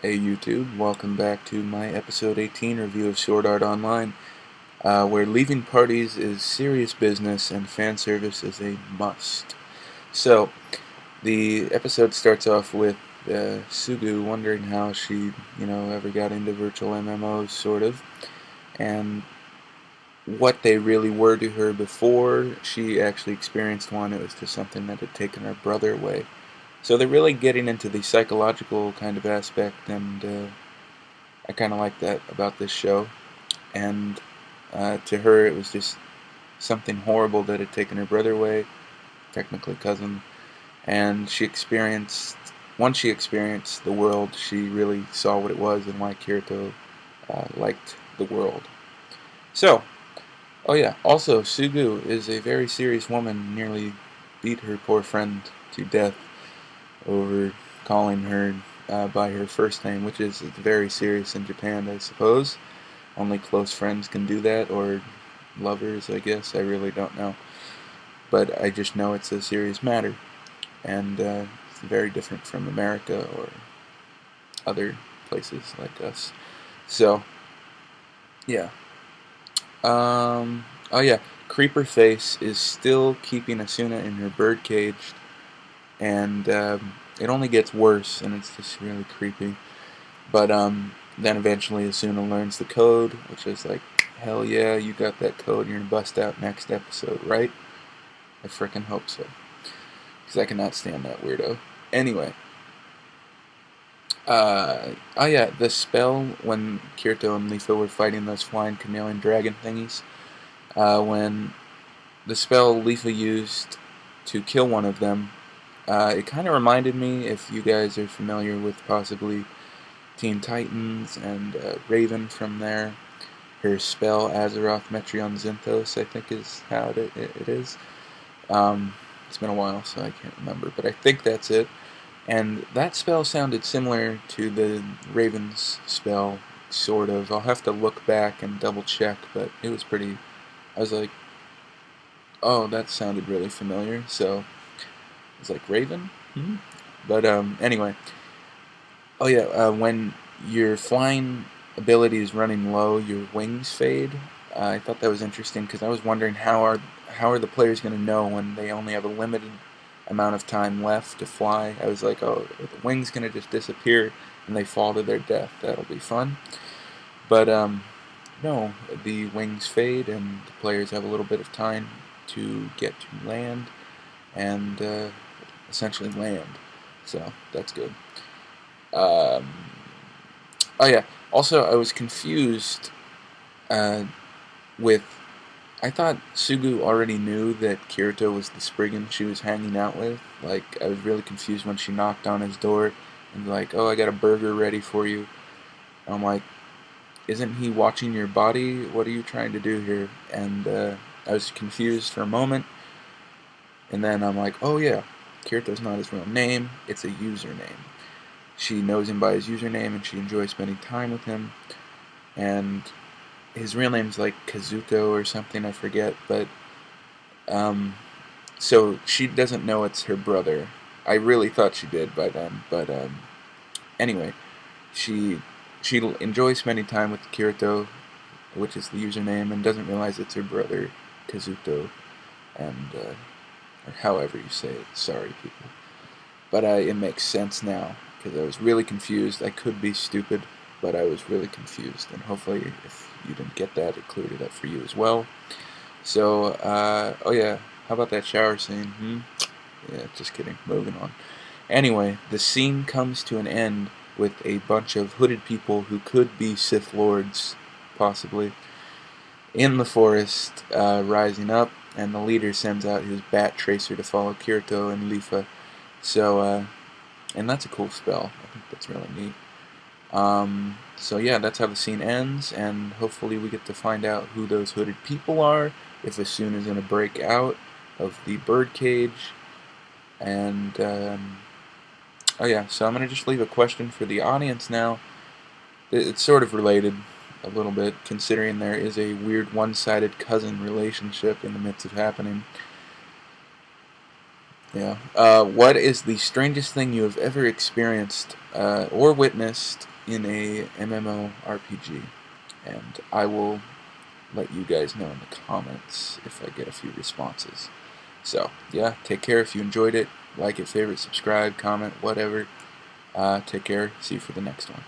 Hey YouTube, welcome back to my episode 18 review of Sword Art Online, where leaving parties is serious business and fan service is a must. So, the episode starts off with Sugu wondering how she, ever got into virtual MMOs, sort of, and what they really were to her before she actually experienced one. It was just something that had taken her brother away. So they're really getting into the psychological kind of aspect, and I kind of like that about this show. And to her, it was just something horrible that had taken her brother away, technically cousin. And once she experienced the world, she really saw what it was and why Kirito liked the world. So, oh yeah, also, Sugu is a very serious woman, nearly beat her poor friend to death over calling her by her first name, which is very serious in Japan, I suppose. Only close friends can do that, or lovers, I guess. I really don't know. But I just know it's a serious matter, and it's very different from America or other places like us. So, yeah. Oh yeah, Creeper Face is still keeping Asuna in her birdcage, and it only gets worse, and it's just really creepy. But then eventually Asuna learns the code, which is like, hell yeah, you got that code, you're gonna bust out next episode, right? I frickin' hope so. Because I cannot stand that weirdo. Anyway. Oh yeah, the spell when Kirito and Leafa were fighting those flying chameleon dragon thingies, when the spell Leafa used to kill one of them, it kind of reminded me, if you guys are familiar with possibly Teen Titans and Raven from there, her spell Azeroth Metreon Zinthos, I think is how it is. It's been a while, so I can't remember, but I think that's it. And that spell sounded similar to the Raven's spell, sort of. I'll have to look back and double check, but it was pretty. I was like, oh, that sounded really familiar. So I was like, Raven? Hmm? But anyway. Oh yeah, when your flying ability is running low, your wings fade. I thought that was interesting because I was wondering how are the players going to know when they only have a limited amount of time left to fly. I was like, oh, are the wings going to just disappear and they fall to their death? That'll be fun. But no, the wings fade and the players have a little bit of time to get to land and essentially land. So that's good. Um, oh yeah. Also, I was confused uh, with. I thought Sugu already knew that Kirito was the Spriggan she was hanging out with. Like, I was really confused when she knocked on his door and like, "Oh, I got a burger ready for you." And I'm like, "Isn't he watching your body? What are you trying to do here?" And I was confused for a moment, and then I'm like, "Oh yeah, Kirito's not his real name. It's a username." She knows him by his username, and she enjoys spending time with him. And his real name's like Kazuto or something, I forget. But so she doesn't know it's her brother. I really thought she did by then, but anyway, she she enjoys spending time with Kirito, which is the username, and doesn't realize it's her brother Kazuto, and or however you say it. Sorry, people. But it makes sense now, because I was really confused. I could be stupid, but I was really confused. And hopefully, if you didn't get that, it cleared it up for you as well. So, oh yeah, how about that shower scene? Yeah, just kidding. Moving on. Anyway, the scene comes to an end with a bunch of hooded people who could be Sith Lords, possibly, in the forest, rising up, and the leader sends out his bat tracer to follow Kirito and Lyfa. So, and that's a cool spell. I think that's really neat. So yeah, that's how the scene ends, and hopefully we get to find out who those hooded people are, if Asuna is going to break out of the birdcage, and, oh yeah, so I'm going to just leave a question for the audience now. It's sort of related a little bit, considering there is a weird one-sided cousin relationship in the midst of happening. Yeah. What is the strangest thing you have ever experienced or witnessed in a MMORPG, and I will let you guys know in the comments if I get a few responses. So, yeah, take care. If you enjoyed it, like it, favorite, subscribe, comment, whatever. Take care. See you for the next one.